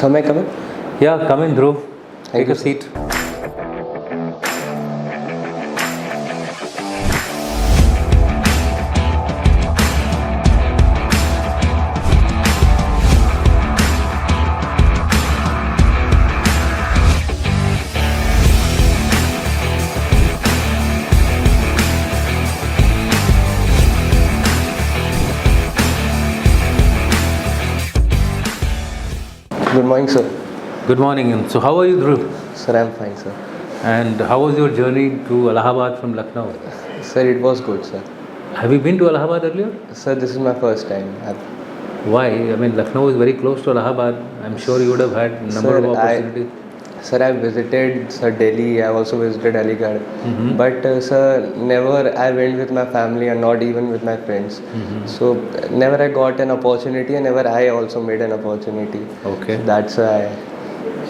Sir, may I come in? Yeah, come in, Dhruv. Take a seat. Good morning, sir. Good morning. And so, how are you, Dhruv? Sir, I'm fine, sir. And how was your journey to Allahabad from Lucknow? Sir, it was good, sir. Have you been to Allahabad earlier? Sir, this is my first time. Why? I mean, Lucknow is very close to Allahabad. I'm sure you would have had a number of opportunities. Sir, I visited Delhi. I also visited Aligarh. But sir, never I went with my family and not even with my friends. So never I got an opportunity and never I also made an opportunity. Okay. That's why.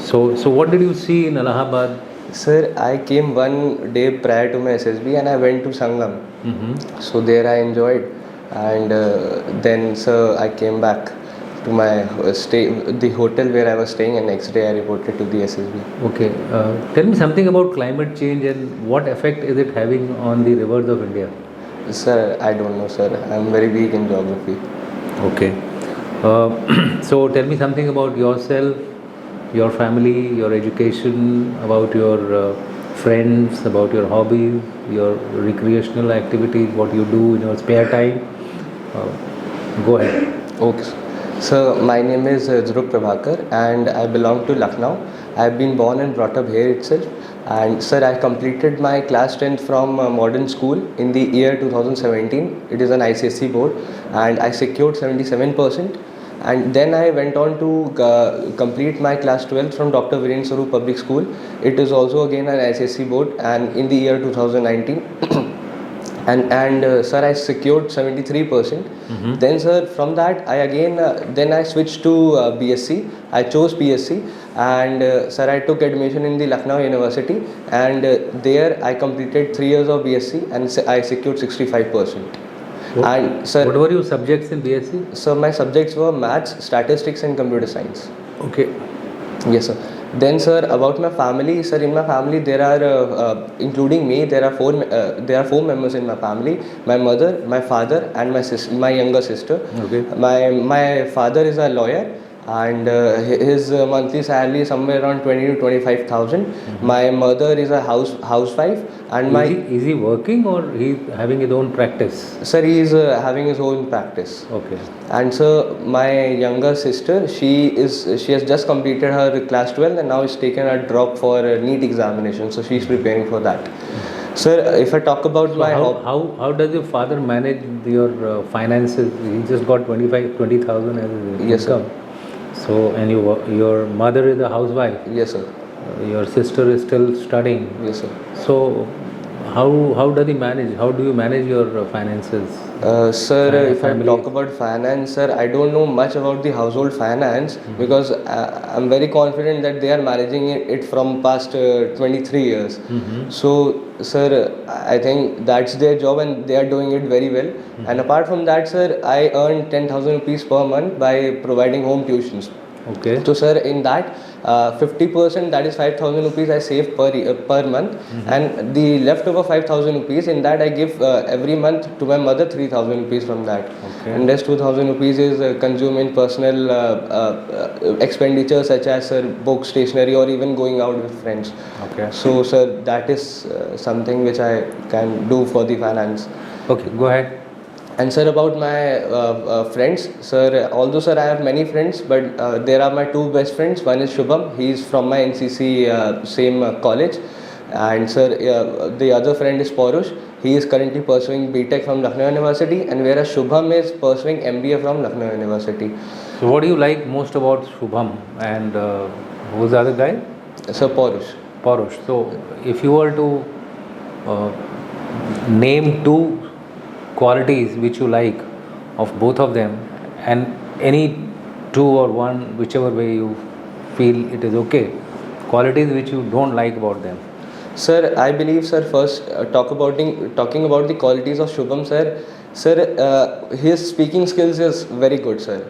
So what did you see in Allahabad? Sir, I came one day prior to my SSB and I went to Sangam. So there I enjoyed, and then sir, I came back to my the hotel where I was staying, and next day I reported to the SSB. Okay. Tell me something about climate change and what effect is it having on the rivers of India? Sir, I don't know, sir. I'm very weak in geography. Okay. So tell me something about yourself, your family, your education, about your friends, about your hobbies, your recreational activities, what you do in your spare time. Go ahead. Okay. So my name is Dhruv Prabhakar and I belong to Lucknow. I have been born and brought up here itself. And sir, I completed my class 10th from modern school in the year 2017. It is an ICSE board and I secured 77%. And then I went on to complete my class 12th from Dr. Viren Saru Public School. It is also again an ICSE board and in the year 2019. and sir, I secured 73%. Then sir, from that I again then I switched to BSc. I chose BSc and sir, I took admission in the Lucknow University and there I completed 3 years of BSc and I secured 65%. And sir, what were your subjects in BSc? So my subjects were maths, statistics and computer science. Okay. Yes, sir. Then sir, about my family, sir, in my family there are including me, there are four members in my family. My mother, my father and my younger sister. Okay. My father is a lawyer and his monthly salary is somewhere around 20 to 25,000. My mother is a housewife and is he working or he having his own practice? Sir, he is having his own practice. Okay. And so my younger sister, she has just completed her class 12 and now is taken a drop for a NEET examination. So she is preparing for that. Sir, if I talk about how does your father manage your finances? He just got 20,000 as his yes, income. Sir. So and your mother is a housewife. Yes, sir. Your sister is still studying. Yes, sir. So how does he manage? How do you manage your finances? Sir, if I talk about finance, sir, I don't know much about the household finance because I'm very confident that they are managing it from past 23 years. So, sir, I think that's their job and they are doing it very well. And apart from that, sir, I earn 10,000 rupees per month by providing home tuitions. Okay. So sir, in that 50%, that is 5,000 rupees I save per month, and the leftover 5,000 rupees, in that I give every month to my mother 3,000 rupees from that. Okay. And rest 2,000 rupees is consumed in personal expenditure such as book, stationery or even going out with friends. Okay. So sir, that is something which I can do for the finance. Okay, go ahead. And sir, about my friends, sir, although sir I have many friends, but there are my two best friends. One is Shubham, he is from my NCC same college, and sir, the other friend is Paurush. He is currently pursuing BTech from Lucknow University, and whereas Shubham is pursuing MBA from Lucknow University. So what do you like most about Shubham and who's the other guy? Sir, Paurush. Paurush. So if you were to name two qualities which you like of both of them, and any two or one, whichever way you feel it is okay, qualities which you don't like about them. Sir, I believe, sir, first talking about the qualities of Shubham, sir. Sir, his speaking skills is very good, sir.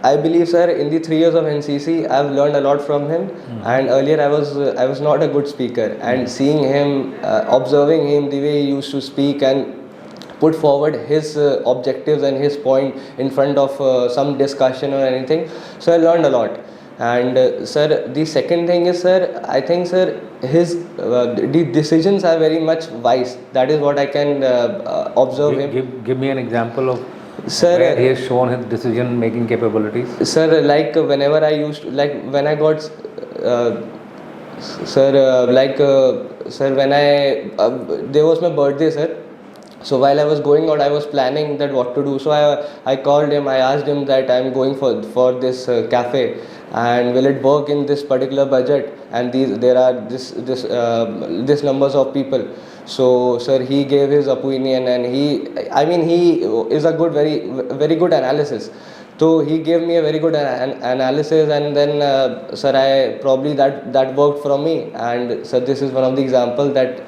I believe, sir, in the 3 years of NCC, I've learned a lot from him. And earlier, I was not a good speaker. And seeing him, observing him, the way he used to speak and put forward his objectives and his point in front of some discussion or anything, so I learned a lot. And sir, the second thing is, sir, I think, sir, his the decisions are very much wise. That is what I can observe him. Give me an example of Sir, where he has shown his decision making capabilities. Sir, like whenever I used to, like when I got sir, when I there was my birthday, sir. So while I was going out, I was planning that what to do. So I called him. I asked him that I'm going for this cafe, and will it work in this particular budget? And there are this numbers of people. So sir, he gave his opinion, and he is a good, very good analysis. So he gave me a very good analysis, and then sir, I probably that worked for me. And sir, this is one of the examples that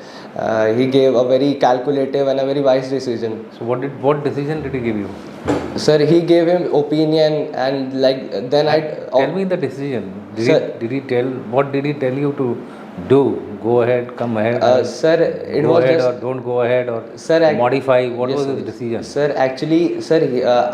he gave a very calculative and a very wise decision. So what decision did he give you? Sir, he gave him opinion, and like then Tell me the decision. Sir, Did he tell, what did he tell you to do? Go ahead, come ahead. Sir, it go was ahead just, or don't go ahead, or sir, modify. What yes, was sir. his decision? Sir, actually, sir,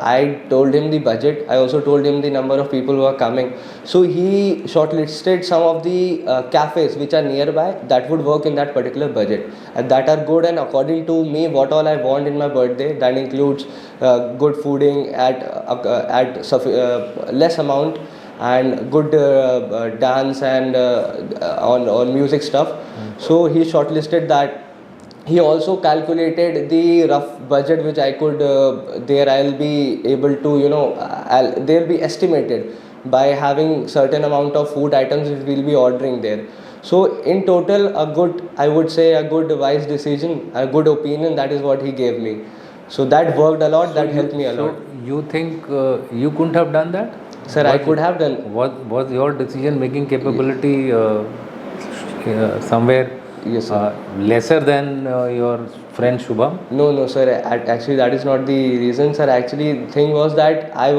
I told him the budget. I also told him the number of people who are coming. So he shortlisted some of the cafes which are nearby that would work in that particular budget, and that are good. And according to me, what all I want in my birthday, that includes good fooding at less amount, and good dance and on music stuff. So he shortlisted that. He also calculated the rough budget which I could I'll be able to they'll be estimated by having certain amount of food items which we'll be ordering there. So in total, I would say a good wise decision, a good opinion. That is what he gave me. So that worked a lot. That helped me a lot. So you think you couldn't have done that? Sir, I could have done. Was your decision making capability somewhere Yes, sir. lesser than your friend Shubham? No, sir. Actually, that is not the reason, sir. Actually, thing was that I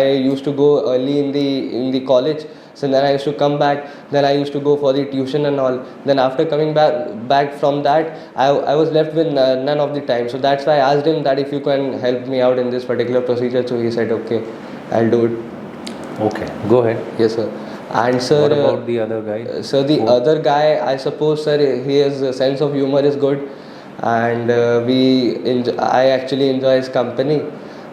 used to go early in the college. So then I used to come back. Then I used to go for the tuition and all. Then after coming back from that, I was left with none of the time. So that's why I asked him that if you can help me out in this particular procedure. So he said, okay, I'll do it. Okay, go ahead. Yes, sir. And sir, what about the other guy? Sir, the other guy, I suppose, sir, his sense of humor is good, and I actually enjoy his company.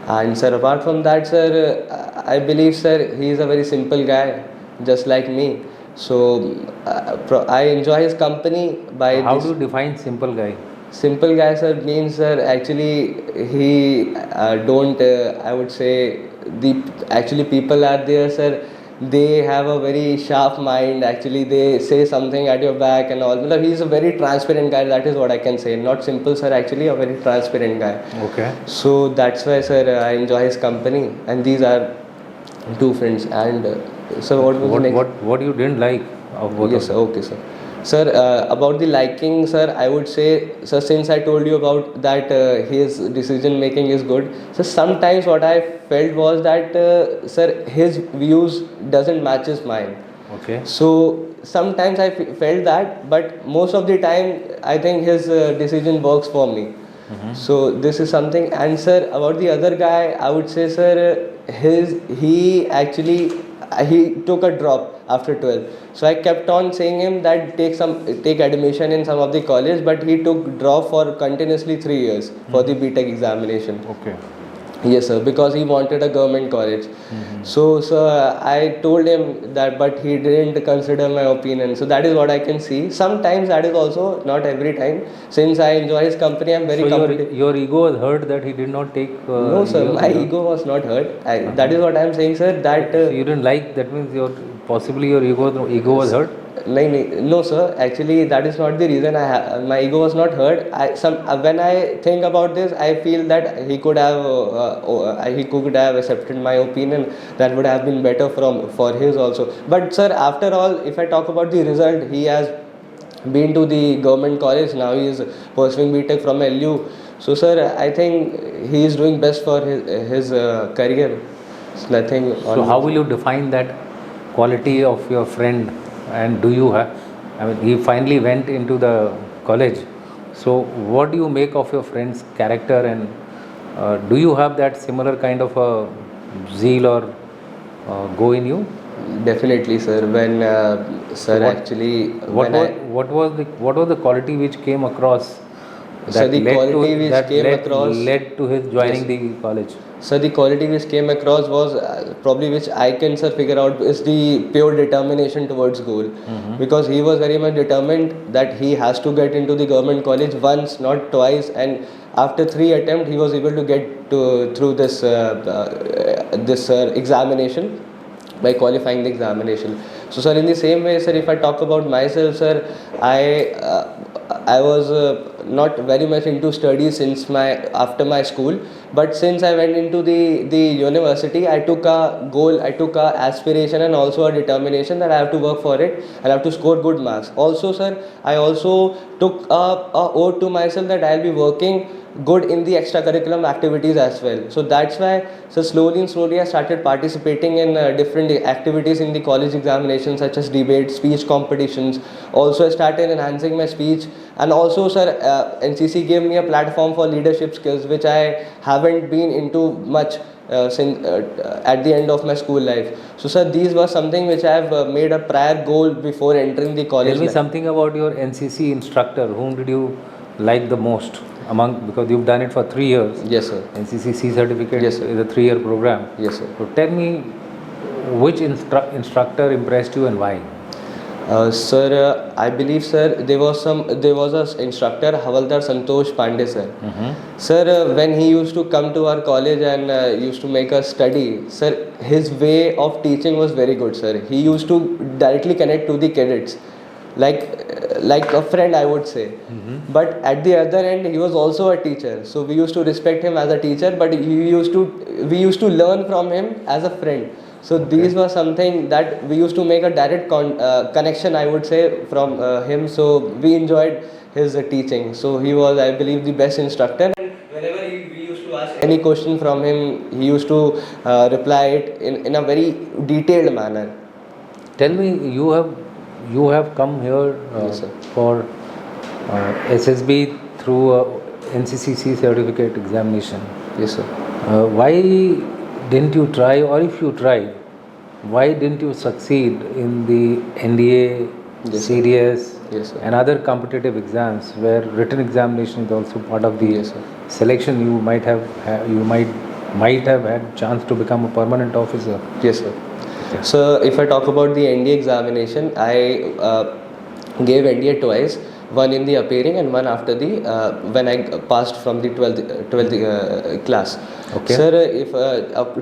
And sir, apart from that, sir, I believe, sir, he is a very simple guy, just like me. So I enjoy his company by. How do you define simple guy? Simple guy, sir, means, sir, actually he don't. I would say people are there, sir. They have a very sharp mind. Actually, they say something at your back and all. He's a very transparent guy. That is what I can say. Not simple, sir. Actually, a very transparent guy. Okay. So that's why, sir, I enjoy his company. And these are two friends. And sir, what was the next? What you didn't like of both? Yes, sir. Okay, sir. Sir, about the liking, sir, I would say, sir, since I told you about that his decision making is good, so sometimes what I felt was that, sir, his views doesn't matches mine. Okay. So sometimes I felt that, but most of the time, I think his decision works for me. So this is something. And sir, about the other guy, I would say, sir, he took a drop after 12. So I kept on saying him that take admission in some of the college, but he took drop for continuously 3 years for the BTech examination. Okay. Yes, sir, because he wanted a government college. So I told him that, but he didn't consider my opinion. So that is what I can see. Sometimes that is also not every time. Since I enjoy his company, I'm very competitive. Your ego was hurt that he did not take. No, sir, my ego was not hurt. That is what I am saying, sir. That so you didn't like. That means possibly your ego was hurt. No, sir. Actually, that is not the reason. My ego was not hurt. When I think about this, I feel that he could have accepted my opinion. That would have been better for his also. But sir, after all, if I talk about the result, he has been to the government college. Now he is pursuing BTech from LU. So sir, I think he is doing best for his career. It's nothing. So how will you define that quality of your friend? And do you have? I mean, he finally went into the college. So what do you make of your friend's character, and do you have that similar kind of a zeal or go in you? Definitely, sir. When sir What- actually What when was, I what was the quality which came across So the quality which came across, led to his joining Yes. the college? so the quality which came across was probably which I can sir figure out is the pure determination towards goal, because he was very much determined that he has to get into the government college once, not twice, and after 3 attempts he was able to get through this examination by qualifying the examination. So sir, in the same way, sir, if I talk about myself, sir, I was not very much into studies since my after my school, but since I went into the university, I took a goal, I took a aspiration and also a determination that I have to work for it and I have to score good marks. Also sir, I also took a oath to myself that I'll be working good in the extracurriculum activities as well. So that's why, so slowly and slowly I started participating in different activities in the college examinations, such as debate, speech competitions. Also I started enhancing my speech, and also sir, NCC gave me a platform for leadership skills, which I haven't been into much since at the end of my school life. So sir, these were something which I have made a prior goal before entering the college Tell me life. something about your NCC instructor. Whom did you like the most among, because you've done it for 3 years? Yes sir. NCC C certificate Yes, sir. is a 3-year program. Yes sir. So tell me which instructor impressed you and why? Sir, I believe, sir, there was a instructor, Havaldar Santosh Pandey, sir. Sir, when he used to come to our college and used to make us study, sir, his way of teaching was very good, sir. He used to directly connect to the cadets, like a friend, I would say. But at the other end, he was also a teacher, so we used to respect him as a teacher, but we used to learn from him as a friend. So these were something that we used to make a direct connection, I would say, from him. So we enjoyed his teaching. So he was, I believe, the best instructor. And whenever we used to ask any question from him, he used to reply it in a very detailed manner. Tell me, you have come here Yes, sir. for SSB through NCCC certificate examination. Yes, sir. Why didn't you try, or if you tried, why didn't you succeed in the NDA, Yes, sir. CDS, Yes, sir. and other competitive exams where written examination is also part of the Yes, sir. selection? You might have had chance to become a permanent officer. Yes, sir. So if I talk about the NDA examination, I gave NDA twice, one in the appearing and one after the when I passed from the 12th class. Okay. Sir, if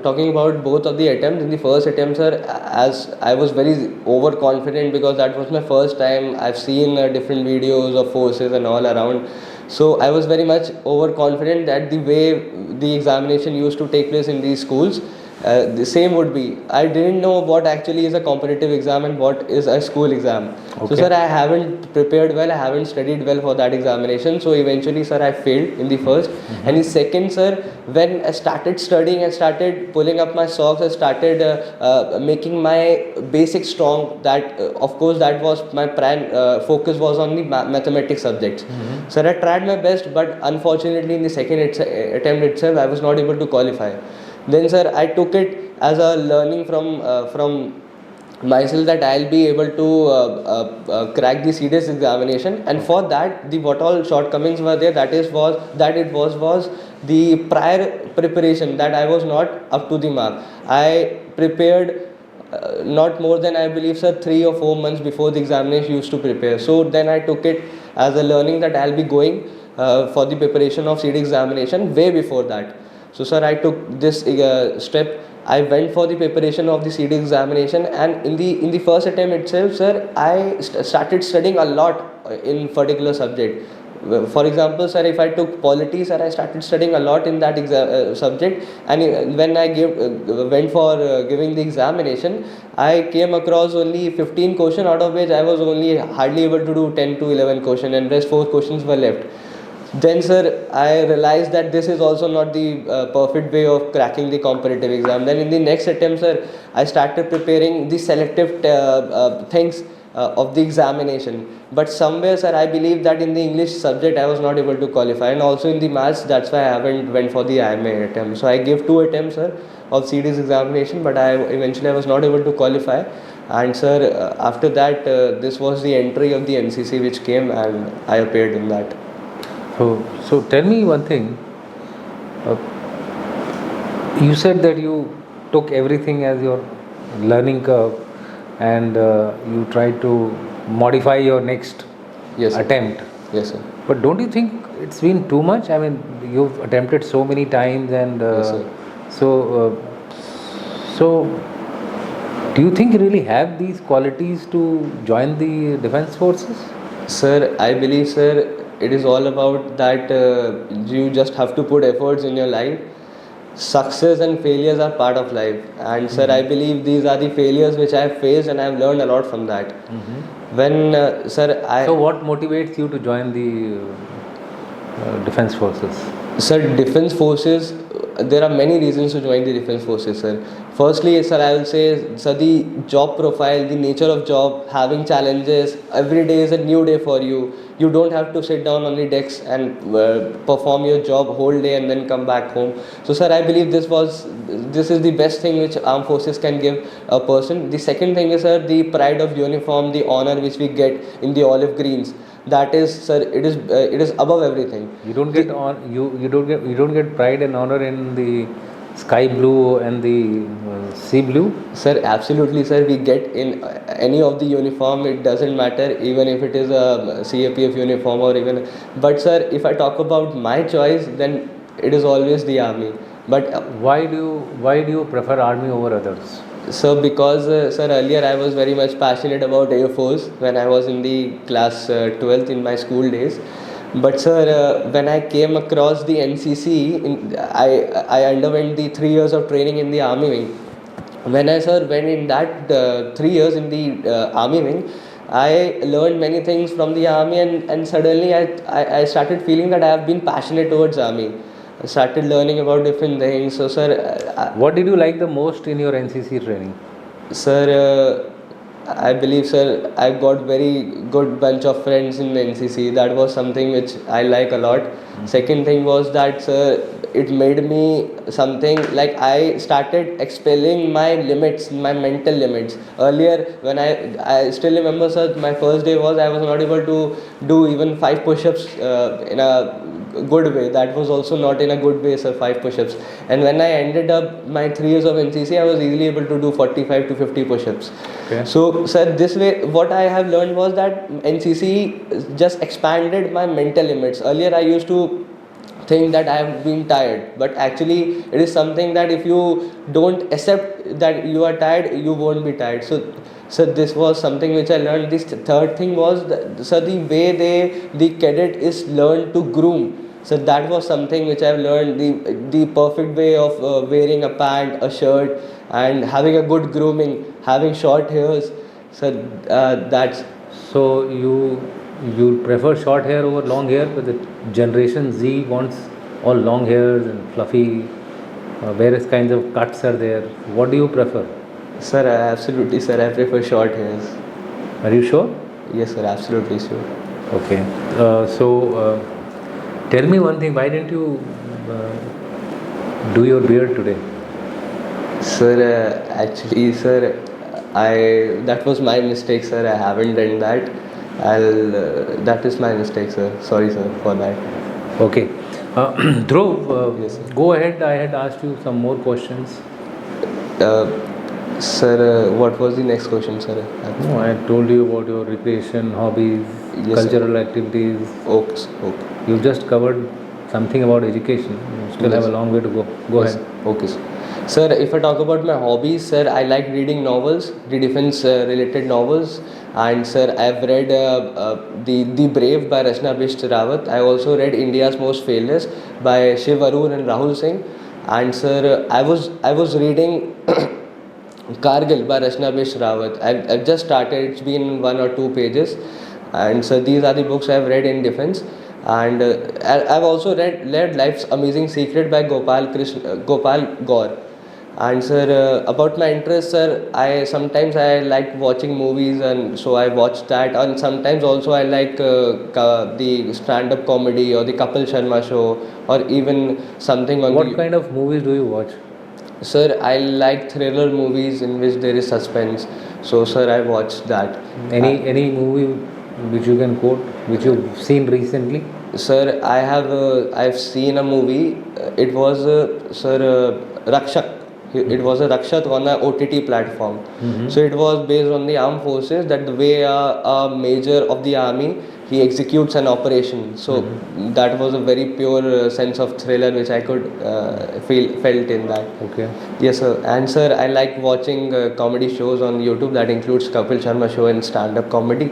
talking about both of the attempts, in the first attempt, sir, as I was very overconfident because that was my first time. I've seen different videos of forces and all around. So I was very much overconfident that the way the examination used to take place in these schools, the same would be. I didn't know what actually is a competitive exam and what is a school exam. So Okay. sir, I haven't prepared well, I haven't studied well for that examination. So eventually, sir, I failed in the first. And the second, sir, when I started studying, I started pulling up my socks, I started making my basics strong. That of course, that was my prime focus was on the mathematics subjects. Sir, I tried my best, but unfortunately, in the second attempt itself, I was not able to qualify. Then sir, I took it as a learning from myself that I'll be able to crack the CDS examination, and for that the what all shortcomings were there, it was the prior preparation that I was not up to the mark. I prepared not more than, I believe, sir, 3 or 4 months before the examination used to prepare. So then I took it as a learning that I'll be going for the preparation of CD examination way before that. So sir, I took this step. I went for the preparation of the CD examination, and in the first attempt itself, sir, I started studying a lot in particular subject. For example, sir, if I took polity, sir, I started studying a lot in that subject, and when I went for giving the examination, I came across only 15 questions, out of which I was only hardly able to do 10 to 11 questions, and rest 4 questions were left. Then, sir, I realized that this is also not the perfect way of cracking the competitive exam. Then in the next attempt, sir, I started preparing the selective things of the examination. But somewhere, sir, I believe that in the English subject I was not able to qualify, and also in the maths, that's why I haven't went for the IMA attempt. So I gave 2 attempts, sir, of CD's examination, but I was not able to qualify. And sir, after that, this was the entry of the NCC which came, and I appeared in that. So tell me one thing. You said that you took everything as your learning curve, and you tried to modify your next Yes, sir. attempt. Yes, sir. But don't you think it's been too much? I mean, you've attempted so many times, and Yes, sir. so do you think you really have these qualities to join the defense forces? Sir, I believe, sir, it is all about that you just have to put efforts in your life. Success and failures are part of life, and sir, I believe these are the failures which I have faced, and I have learned a lot from that. When sir, So what motivates you to join the defense forces? Sir, defense forces, there are many reasons to join the defense forces, sir. Firstly, sir, I will say, sir, the job profile, the nature of job, having challenges, every day is a new day for you. You don't have to sit down on the decks and perform your job whole day and then come back home. So, sir, I believe this is the best thing which armed forces can give a person. The second thing is, sir, the pride of uniform, the honor which we get in the olive greens. That is, sir, it is above everything. You don't get you don't get pride and honor in the sky blue and the sea blue? Sir, absolutely, sir. We get in any of the uniform. It doesn't matter, even if it is a CAPF uniform or even. But sir, if I talk about my choice, then it is always the army. But Why do you prefer army over others? sir, because sir, earlier I was very much passionate about Air Force when I was in the class 12th in my school days. But sir, when I came across the NCC, I underwent the 3 years of training in the army wing. When I, sir, went in that 3 years in the army wing, I learned many things from the army, and suddenly I started feeling that I have been passionate towards army. I started learning about different things. So sir, What did you like the most in your NCC training? sir, I believe, sir, I got very good bunch of friends in the NCC. That was something which I like a lot. Second thing was that, sir, it made me something like I started expelling my limits, my mental limits. Earlier, when I still remember, sir, my first day was I was not able to do even 5 push-ups in a good way. That was also not in a good way, sir, 5 push-ups. And when I ended up my 3 years of NCC, I was easily able to do 45 to 50 push-ups. Okay. So, sir, this way, what I have learned was that NCC just expanded my mental limits. Earlier, I used to think that I have been tired, but actually, it is something that if you don't accept that you are tired, you won't be tired. So this was something which I learned. This third thing was the way the cadet is learned to groom. So that was something which I've learned, the perfect way of wearing a pant, a shirt, and having a good grooming, having short hairs. So that's. So you prefer short hair over long hair, but the Generation Z wants all long hairs and fluffy, various kinds of cuts are there. What do you prefer? Sir, absolutely, sir. I prefer short hairs. Are you sure? Yes, sir. Absolutely sure. Okay. Tell me one thing. Why didn't you do your beard today? Sir, actually, sir, that was my mistake, sir. I haven't done that. That is my mistake, sir. Sorry, sir, for that. Okay. Dhruv, Yes, sir. go ahead. I had asked you some more questions. Sir, what was the next question, sir? No, I told you about your recreation, hobbies, Yes, sir. cultural activities. Okay. You just covered something about education. You still have a long way to go. Go Yes. ahead. Okay, sir. Sir, if I talk about my hobbies, sir, I like reading novels, the defense related novels. And sir, I've read the Brave by Rachna Bisht Rawat. I also read India's Most Fearless by Shiv Arun and Rahul Singh. And sir, I was reading Kargil by Rachna Bisht Rawat. I've just started. It's been 1 or 2 pages. And so these are the books I've read in defense. And I've also read Life's Amazing Secret by Gopal Gaur. And sir, about my interest, sir, I like watching movies, and so I watch that. And sometimes also I like the stand-up comedy or the Kapil Sharma show, or even something on What kind of movies do you watch? Sir, I like thriller movies in which there is suspense. So, sir, I watch that. Any movie which you can quote, which you've seen recently? Sir, I've seen a movie. It was Rakshak. It was a Rakshat on a OTT platform. So it was based on the armed forces, that the way a major of the army, he executes an operation. So that was a very pure sense of thriller which I could felt in that. Okay. Yes, sir. And sir, I like watching comedy shows on YouTube. That includes Kapil Sharma show and stand-up comedy.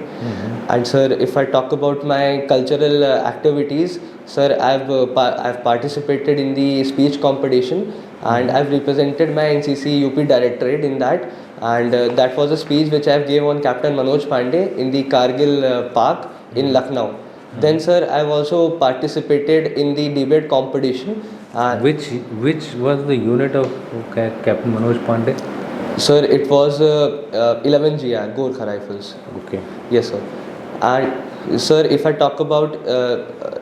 And sir, if I talk about my cultural activities, sir, I've participated in the speech competition, and I've represented my NCC UP directorate in that. And that was a speech which I've gave on Captain Manoj Pandey in the Kargil Park in Lucknow. Then, sir, I've also participated in the debate competition. Which was the unit of Captain Manoj Pandey? Sir, it was 11 GR, Gorkha Rifles. Okay. Yes, sir. And sir, if I talk about,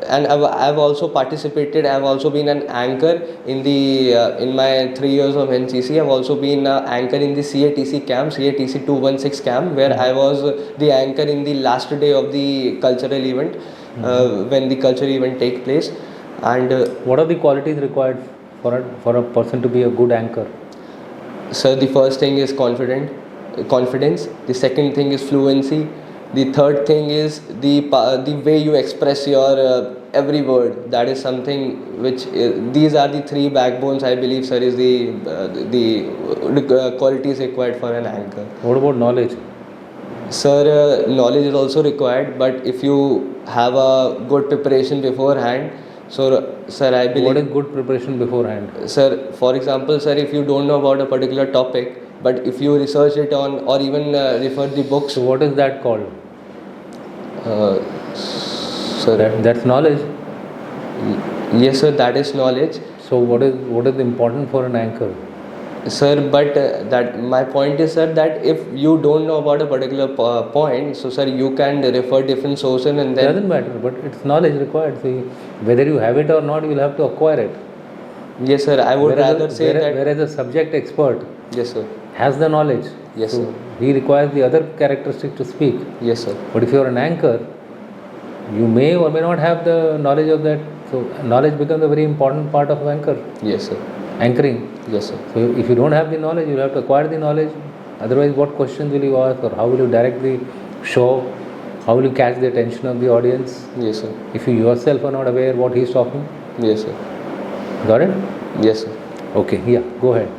and I've also participated, I've also been an anchor in my 3 years of NCC. I've also been an anchor in the CATC camp, CATC 216 camp, where I was the anchor in the last day of the cultural event, when the cultural event take place. And what are the qualities required for a person to be a good anchor? sir, the first thing is confidence. The second thing is fluency. The third thing is the way you express your every word. That is something which these are the three backbones, I believe, sir, is the qualities required for an anchor. What about knowledge? Sir, knowledge is also required, but if you have a good preparation beforehand, so sir, I believe. What is good preparation beforehand? Sir, for example, sir, if you don't know about a particular topic, but if you research it on, or even refer the books. So what is that called? Sir, That's knowledge. Yes, sir, that is knowledge. So what is important for an anchor? Sir, but that my point is, sir, that if you don't know about a particular point, so sir, you can refer different sources and then. Doesn't matter, but it's knowledge required. So whether you have it or not, you will have to acquire it. Yes, sir, I would rather say that. Whereas a subject expert, yes, sir, has the knowledge. Yes, so sir. He requires the other characteristic to speak. Yes, sir. But if you are an anchor, you may or may not have the knowledge of that. So knowledge becomes a very important part of anchor. Yes, sir. Anchoring. Yes, sir. So if you don't have the knowledge, you will have to acquire the knowledge. Otherwise, what questions will you ask, or how will you direct the show? How will you catch the attention of the audience? Yes, sir. If you yourself are not aware what he is talking. Yes, sir. Got it? Yes, sir. Okay, yeah, go ahead.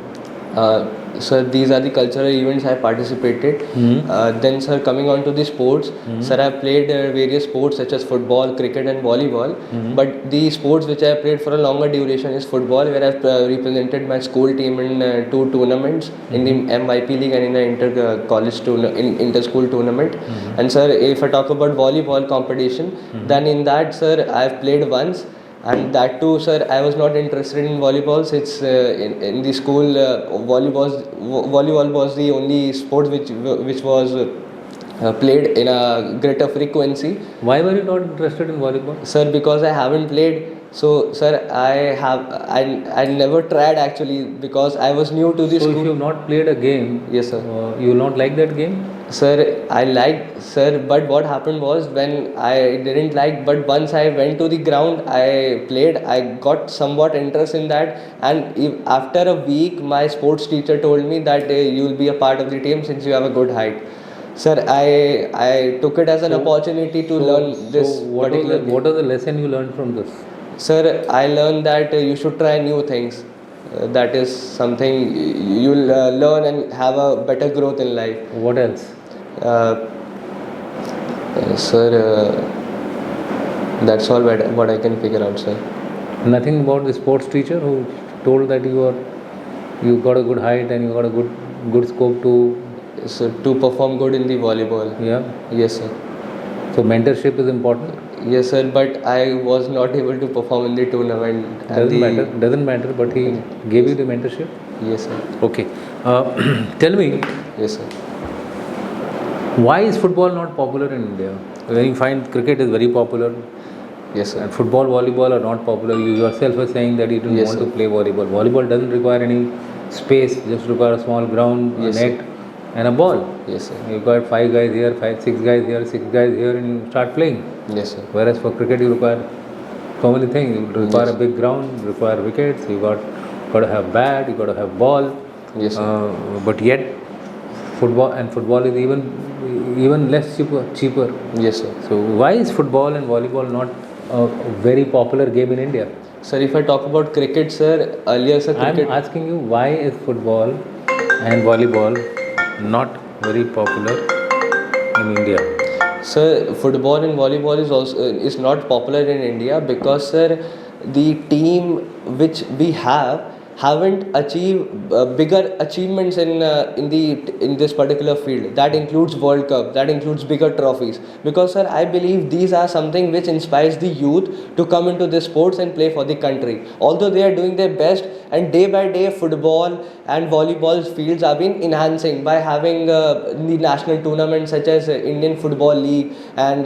Sir, these are the cultural events I participated. Then, sir, coming on to the sports, sir, I played various sports such as football, cricket, and volleyball. But the sports which I played for a longer duration is football, where I've represented my school team in 2 tournaments, in the MYP league and in the inter-school tournament. And sir, if I talk about volleyball competition, then in that, sir, I've played once. And that too, sir, I was not interested in volleyball. Since in the school, volleyball was the only sport which was played in a greater frequency. Why were you not interested in volleyball? Sir, because I haven't played. So, sir, I never tried actually, because I was new to the school. So, if you have not played a game, yes, sir, you will not like that game? Sir, I liked, sir, but what happened was, when I didn't like, but once I went to the ground, I played, I got somewhat interest in that, and after a week, my sports teacher told me that you will be a part of the team since you have a good height. Sir, I took it as an opportunity to learn this particular thing. What was the lesson you learned from this? Sir, I learned that you should try new things. That is something you'll learn and have a better growth in life. What else? Sir, that's all what I can figure out, sir. Nothing about the sports teacher who told that you got a good height and you got a good scope to perform good in the volleyball. Yeah. Yes, sir. So mentorship is important. Yes, sir, but I was not able to perform in the tournament. and Doesn't matter, but he gave you the mentorship? Yes, sir. Okay. Tell me, Yes, sir. why is football not popular in India? When you find cricket is very popular, Yes, sir. and football, volleyball are not popular. You yourself are saying that you don't Yes, want sir. to play volleyball. Volleyball doesn't require any space, just require a small ground, Yes, a sir. net, and a ball. Yes, sir. You got 5 guys here, 6 guys here, 6 guys here, and you start playing. Yes, sir. Whereas for cricket, you require so many things. You require Yes. a big ground, you require wickets, you got to have bat, you got to have ball. Yes, sir. But yet, football is even less cheaper. Yes, sir. So why is football and volleyball not a very popular game in India? Sir, if I talk about cricket, sir, earlier, sir, cricket. I'm asking you, why is football and volleyball not very popular in India? Sir, football and volleyball is not popular in India because, sir, the team which we haven't achieved bigger achievements in this particular field. That includes World Cup, that includes bigger trophies. Because, sir, I believe these are something which inspires the youth to come into this sports and play for the country. Although they are doing their best, and day by day, football and volleyball fields have been enhancing by having the national tournaments such as Indian Football League and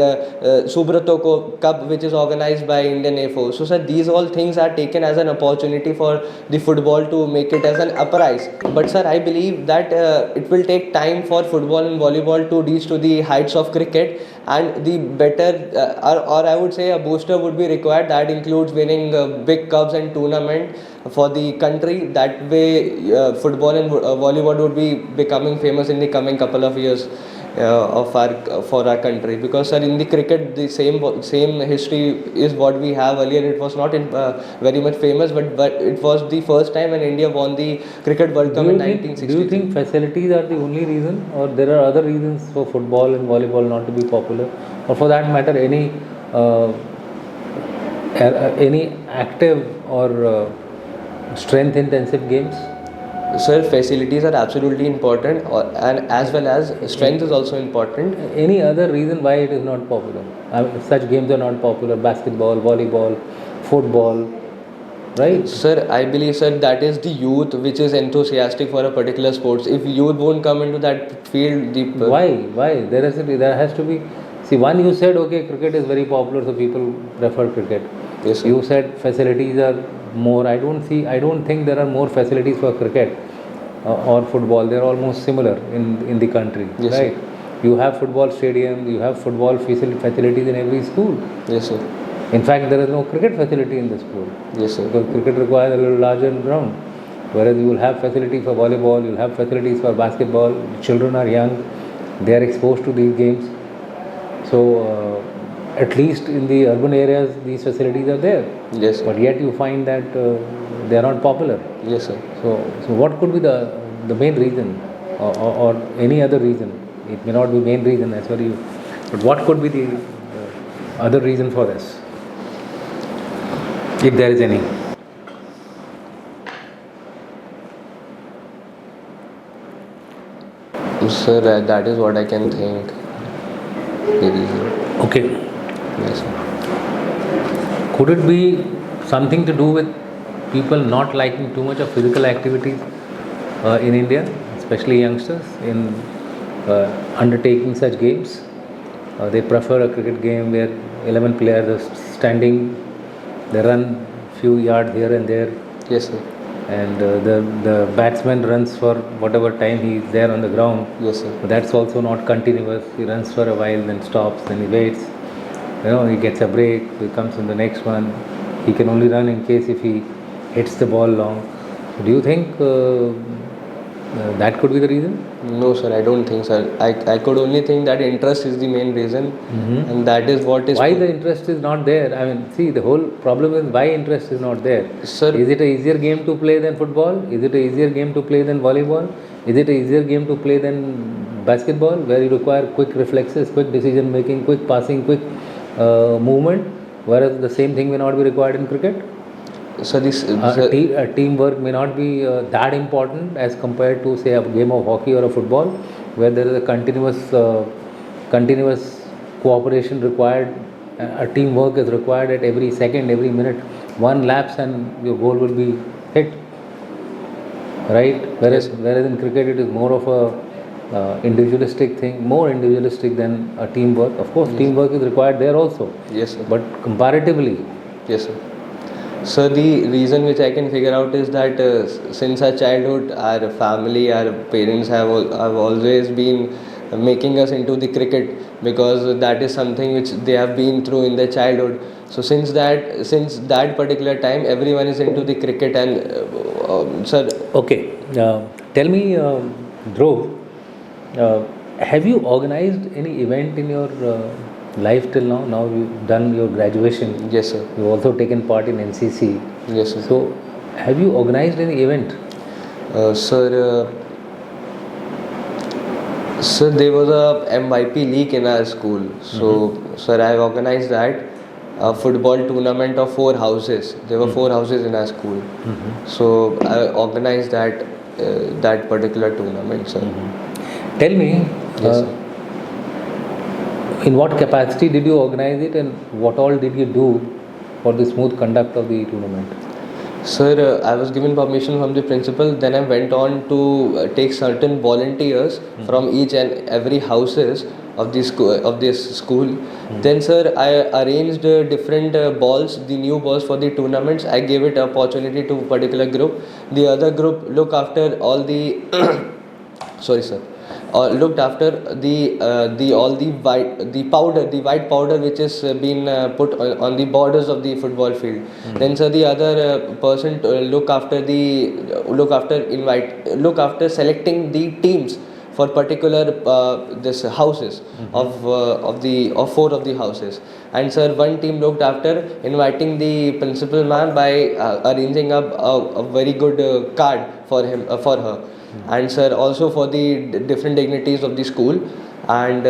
Subrato Cup, which is organized by Indian AFO. So, sir, these all things are taken as an opportunity for the football to make it as an uprise. But, sir, I believe that it will take time for football and volleyball to reach to the heights of cricket, and the better or I would say a booster would be required that includes winning big cups and tournament for the country. That way football and volleyball would be becoming famous in the coming couple of years for our country. Because, sir, in the cricket the same history is what we have. Earlier it was not very much famous, but it was the first time when India won the cricket World Cup in 1960. Do you think facilities are the only reason, or there are other reasons for football and volleyball not to be popular, or for that matter any active or strength intensive games? Sir, facilities are absolutely important, and as well as strength is also important. Any other reason why it is not popular? Such games are not popular. Basketball, volleyball, football, right? Sir, I believe, sir, that is the youth which is enthusiastic for a particular sports. If youth won't come into that field, Why? There has to be. See, one, you said okay, cricket is very popular, so people prefer cricket. Yes, sir. You said facilities are more. I don't think there are more facilities for cricket or football. They are almost similar in the country, Yes, right? sir. You have football stadiums, you have football facilities in every school. Yes, sir. In fact, there is no cricket facility in the school. Yes, sir. Because cricket requires a little larger ground. Whereas you will have facility for volleyball, you will have facilities for basketball. Children are young, they are exposed to these games. So, at least in the urban areas, these facilities are there. Yes, sir. But yet you find that they are not popular. Yes, sir. So what could be the main reason, or any other reason? It may not be main reason as well. But what could be the other reason for this, if there is any? Sir, that is what I can think. The reason. Okay. Yes, sir. Could it be something to do with people not liking too much of physical activities in India, especially youngsters, in undertaking such games? They prefer a cricket game where 11 players are standing, they run few yards here and there, Yes, sir. and the batsman runs for whatever time he is there on the ground. Yes, sir. But that's also not continuous. He runs for a while, then stops, then he waits. He gets a break, he comes on the next one. He can only run in case if he hits the ball long. Do you think that could be the reason? No, sir, I don't think, sir. I could only think that interest is the main reason, and that is what is. Why the interest is not there? I mean, see, the whole problem is why interest is not there. Sir, Is it an easier game to play than football? Is it an easier game to play than volleyball? Is it an easier game to play than basketball, where you require quick reflexes, quick decision making, quick passing, quick movement, whereas the same thing may not be required in cricket? sir, Teamwork may not be that important as compared to, say, a game of hockey or a football, where there is a continuous cooperation required A teamwork is required at every second, every minute. One lapse and your goal will be hit. Right? Whereas in cricket it is more of a individualistic thing, more individualistic than a teamwork. Of course, teamwork is required there also. Yes, sir. But comparatively. Yes, sir. So the reason which I can figure out is that since our childhood, our family, our parents have always been making us into the cricket, because that is something which they have been through in their childhood. So since that particular time, everyone is into the cricket. And sir, okay, tell me, Dhruv, have you organized any event in your life till now? Now you've done your graduation. Yes, sir. You've also taken part in NCC. Yes, sir. So, have you organized any event? Sir, there was a MYP league in our school. So, sir, I organized that. A football tournament of 4 houses. There were 4 houses in our school. So, I organized that particular tournament, sir. Tell me, Yes, sir. in what capacity did you organize it, and what all did you do for the smooth conduct of the tournament? Sir, I was given permission from the principal. Then I went on to take certain volunteers from each and every houses of this school. Then, sir, I arranged different balls, the new balls for the tournaments. I gave it opportunity to a particular group. The other group look after all the sorry, sir. Looked after the white powder which is been put on the borders of the football field. Then, sir, the other person look after selecting the teams for particular this houses of 4 of the houses. And, sir, one team looked after inviting the principal ma'am by arranging up a very good card for her. And, sir, also for the different dignities of the school. And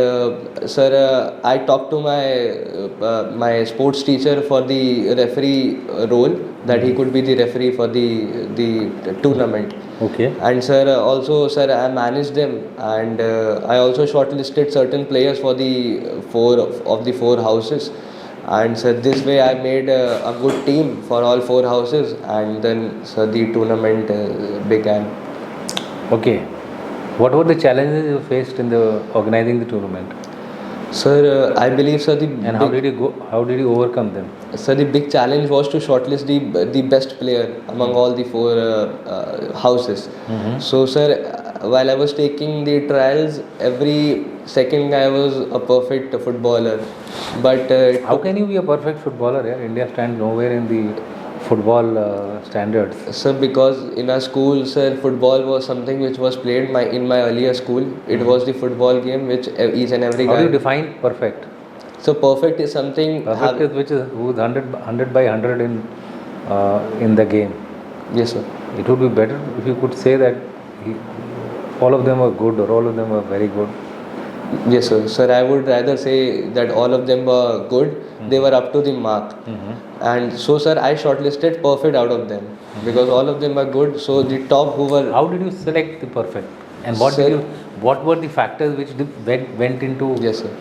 sir, I talked to my sports teacher for the referee role, that he could be the referee for the tournament. Okay. And, sir, also, sir, I managed them, and I also shortlisted certain players for the 4 houses. And, sir, this way I made a good team for all 4 houses, and then, sir, the tournament began. Okay. What were the challenges you faced in the organizing the tournament? Sir, I believe, sir, how did you overcome them? Sir, the big challenge was to shortlist the best player among all the 4 houses. So, sir, while I was taking the trials, every second guy was a perfect footballer. But how can you be a perfect footballer? Yeah? India stands nowhere in the football standards. Sir, because in our school, sir, football was something which was played in my earlier school. It was the football game which each and every guy. How do you define perfect? So, perfect is something. Perfect is which is who's 100 by 100 in the game. Yes, sir. It would be better if you could say that all of them were good, or all of them were very good. Yes, sir. Sir, I would rather say that all of them were good. They were up to the mark. And so, sir, I shortlisted perfect out of them, because all of them were good. So the top who were. How did you select the perfect? And what were the factors which went into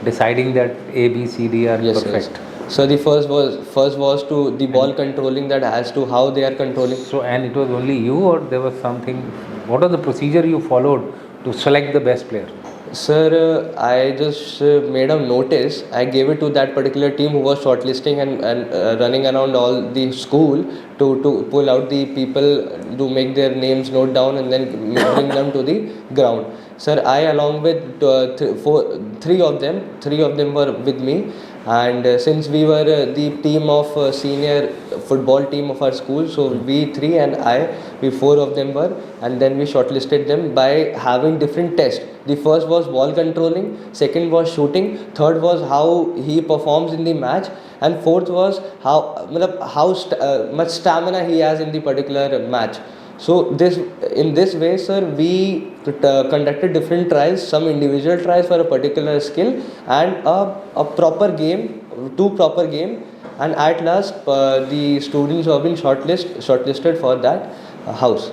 deciding that A, B, C, D are perfect? Yes. So the first was to the ball controlling, that as to how they are controlling. So, and it was only you, or there was something? What was the procedure you followed to select the best player? Sir, I just made a notice. I gave it to that particular team who was shortlisting and running around all the school to pull out the people, to make their names note down, and then bring them to the ground. Sir, I, along with three of them were with me. And since we were the team of senior football team of our school, so we 3 and we 4 of them were, and then we shortlisted them by having different tests. The first was ball controlling, second was shooting, third was how he performs in the match, and fourth was how much stamina he has in the particular match. So in this way, sir, we conducted different trials, some individual trials for a particular skill, and a proper game, 2 proper game, and at last the students who have been shortlisted for that house.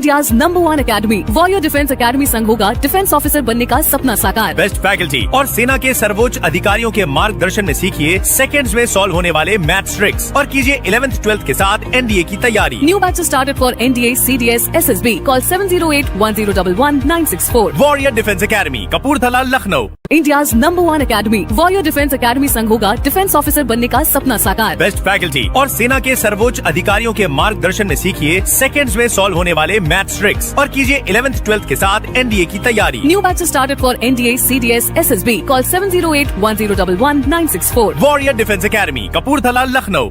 India's #1 academy warrior defence academy संघ होगा defence officer बनने का सपना साकार। Best faculty और सेना के सर्वोच्च अधिकारियों के मार्गदर्शन में सीखिए सेकंड्स में सॉल्व होने वाले मैथ्स ट्रिक्स और कीजिए 11th 12th के साथ NDA की तैयारी। New batches started for NDA, CDS, SSB. Call 708-1011-964. Warrior defence academy, Kapurthala, Lucknow. India's #1 academy warrior defence academy संघ होगा डिफेंस ऑफिसर बनने का सपना साकार। बेस्ट फैकल्टी और सेना के सर्वोच्च अधिकारियों के मार्गदर्शन में सीखिए सेकंड्स में सॉल्व होने वाले मैथ्स ट्रिक्स और कीजिए 11th 12th के साथ NDA की तैयारी। New batches started for NDA, CDS, SSB. Call 708-1011-964. Warrior defence academy, Kapurthala, Lucknow.